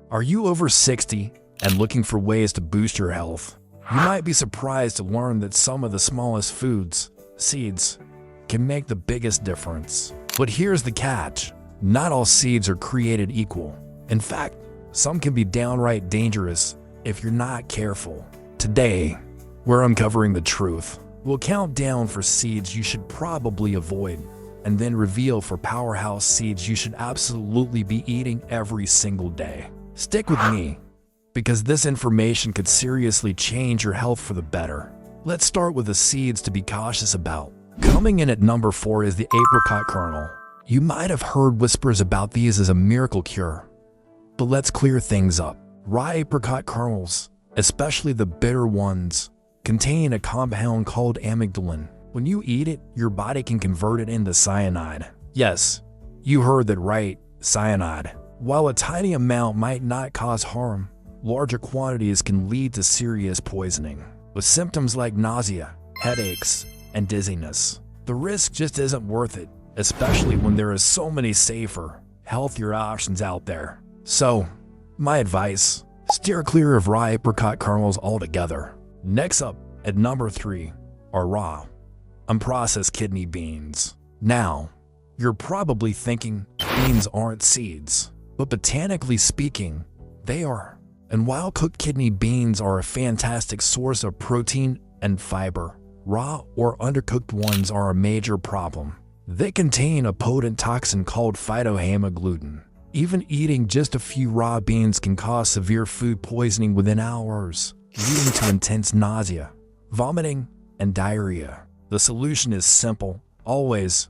Are you over 60 and looking for ways to boost your health? You might be surprised to learn that some of the smallest foods, seeds, can make the biggest difference. But here's the catch. Not all seeds are created equal. In fact, some can be downright dangerous if you're not careful. Today, we're uncovering the truth. We'll count down for seeds you should probably avoid, and then reveal for powerhouse seeds you should absolutely be eating every single day. Stick with me, because this information could seriously change your health for the better. Let's start with the seeds to be cautious about. Coming in at number 4 is the apricot kernel. You might have heard whispers about these as a miracle cure, but let's clear things up. Raw apricot kernels, especially the bitter ones, contain a compound called amygdalin. When you eat it, your body can convert it into cyanide. Yes, you heard that right, cyanide. While a tiny amount might not cause harm, larger quantities can lead to serious poisoning, with symptoms like nausea, headaches, and dizziness. The risk just isn't worth it, especially when there are so many safer, healthier options out there. So, my advice, steer clear of raw apricot kernels altogether. Next up, at number 3, are raw, unprocessed kidney beans. Now, you're probably thinking beans aren't seeds, but botanically speaking, they are. And while cooked kidney beans are a fantastic source of protein and fiber, raw or undercooked ones are a major problem. They contain a potent toxin called phytohemagglutinin. Even eating just a few raw beans can cause severe food poisoning within hours, leading to intense nausea, vomiting, and diarrhea. The solution is simple. Always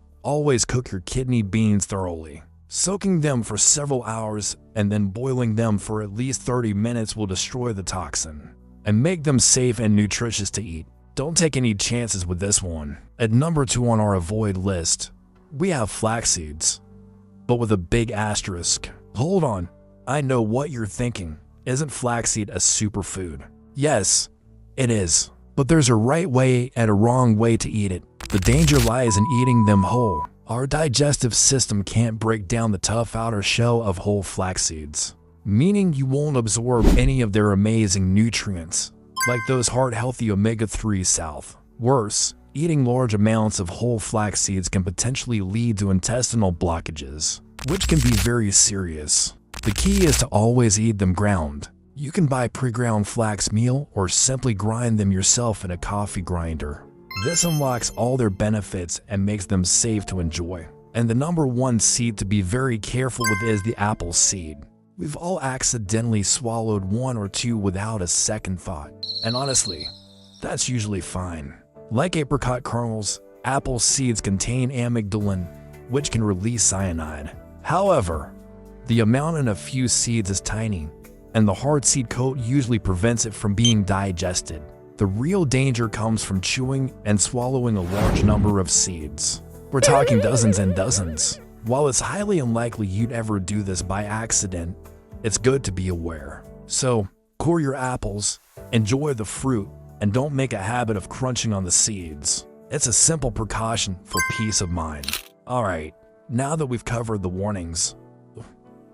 cook your kidney beans thoroughly. Soaking them for several hours and then boiling them for at least 30 minutes will destroy the toxin and make them safe and nutritious to eat. Don't take any chances with this one. At number 2 on our avoid list, we have flax seeds, but with a big asterisk. Hold on, I know what you're thinking. Isn't flaxseed a superfood? Yes, it is. But there's a right way and a wrong way to eat it. The danger lies in eating them whole. Our digestive system can't break down the tough outer shell of whole flax seeds, meaning you won't absorb any of their amazing nutrients, like those heart-healthy omega-3 south. Worse, eating large amounts of whole flax seeds can potentially lead to intestinal blockages, which can be very serious. The key is to always eat them ground. You can buy pre-ground flax meal or simply grind them yourself in a coffee grinder. This unlocks all their benefits and makes them safe to enjoy. And the number 1 seed to be very careful with is the apple seed. We've all accidentally swallowed 1 or 2 without a second thought. And honestly, that's usually fine. Like apricot kernels, apple seeds contain amygdalin, which can release cyanide. However, the amount in a few seeds is tiny, and the hard seed coat usually prevents it from being digested. The real danger comes from chewing and swallowing a large number of seeds. We're talking dozens and dozens. While it's highly unlikely you'd ever do this by accident, it's good to be aware. So, core your apples, enjoy the fruit, and don't make a habit of crunching on the seeds. It's a simple precaution for peace of mind. Alright, now that we've covered the warnings,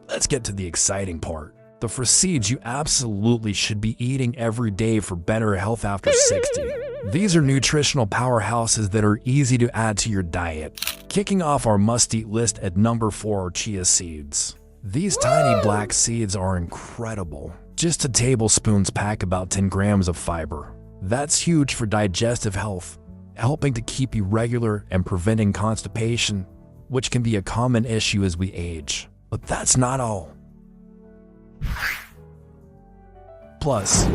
let's get to the exciting part. The seeds you absolutely should be eating every day for better health after 60. These are nutritional powerhouses that are easy to add to your diet. Kicking off our must-eat list at number 4 are chia seeds. These tiny black seeds are incredible. Just a tablespoon's pack about 10 grams of fiber. That's huge for digestive health, helping to keep you regular and preventing constipation, which can be a common issue as we age. But that's not all. Plus,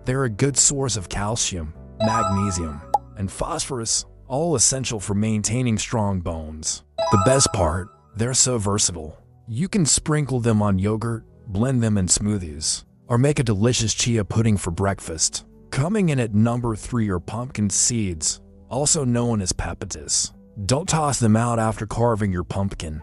they're a good source of calcium, magnesium, and phosphorus, all essential for maintaining strong bones. The best part, they're so versatile. You can sprinkle them on yogurt, blend them in smoothies, or make a delicious chia pudding for breakfast. Coming in at number 3 are pumpkin seeds, also known as pepitas. Don't toss them out after carving your pumpkin.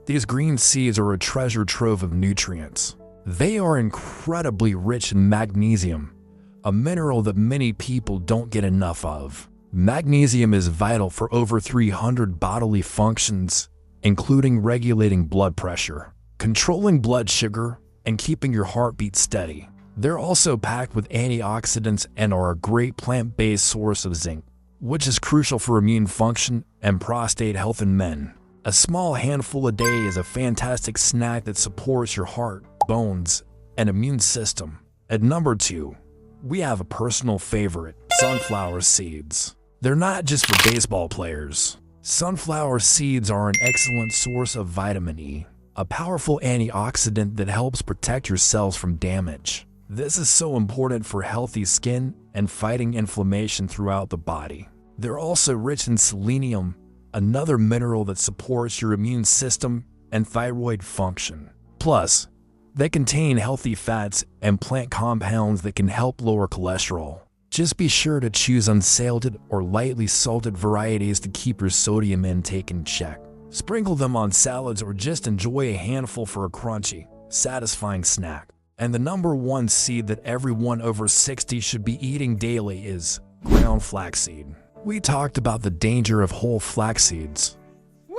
These green seeds are a treasure trove of nutrients. They are incredibly rich in magnesium, a mineral that many people don't get enough of. Magnesium is vital for over 300 bodily functions, including regulating blood pressure, controlling blood sugar, and keeping your heartbeat steady. They're also packed with antioxidants and are a great plant-based source of zinc, which is crucial for immune function and prostate health in men. A small handful a day is a fantastic snack that supports your heart, bones, and immune system. At number 2, we have a personal favorite, sunflower seeds. They're not just for baseball players. Sunflower seeds are an excellent source of vitamin E, a powerful antioxidant that helps protect your cells from damage. This is so important for healthy skin and fighting inflammation throughout the body. They're also rich in selenium, another mineral that supports your immune system and thyroid function. Plus, they contain healthy fats and plant compounds that can help lower cholesterol. Just be sure to choose unsalted or lightly salted varieties to keep your sodium intake in check. Sprinkle them on salads or just enjoy a handful for a crunchy, satisfying snack. And the number 1 seed that everyone over 60 should be eating daily is ground flaxseed. We talked about the danger of whole flax seeds,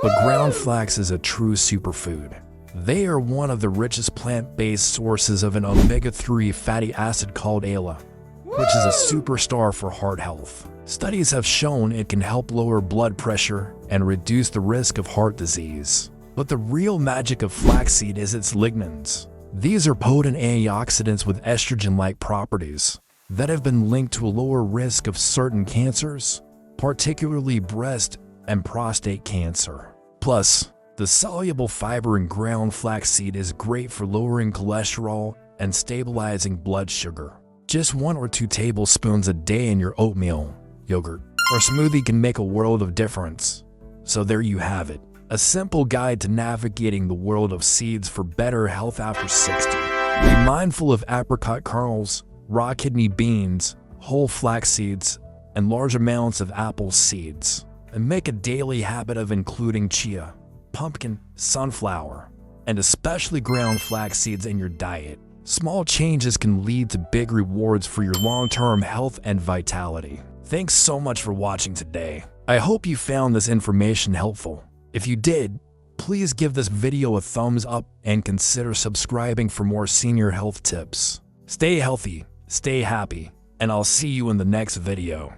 but ground flax is a true superfood. They are one of the richest plant-based sources of an omega-3 fatty acid called ALA, which is a superstar for heart health. Studies have shown it can help lower blood pressure and reduce the risk of heart disease. But the real magic of flaxseed is its lignans. These are potent antioxidants with estrogen-like properties that have been linked to a lower risk of certain cancers, particularly breast and prostate cancer. Plus, the soluble fiber in ground flaxseed is great for lowering cholesterol and stabilizing blood sugar. Just 1 or 2 tablespoons a day in your oatmeal, yogurt, or smoothie can make a world of difference. So there you have it. A simple guide to navigating the world of seeds for better health after 60. Be mindful of apricot kernels, raw kidney beans, whole flax seeds, and large amounts of apple seeds. And make a daily habit of including chia, pumpkin, sunflower, and especially ground flax seeds in your diet. Small changes can lead to big rewards for your long-term health and vitality. Thanks so much for watching today. I hope you found this information helpful. If you did, please give this video a thumbs up and consider subscribing for more senior health tips. Stay healthy, stay happy, and I'll see you in the next video.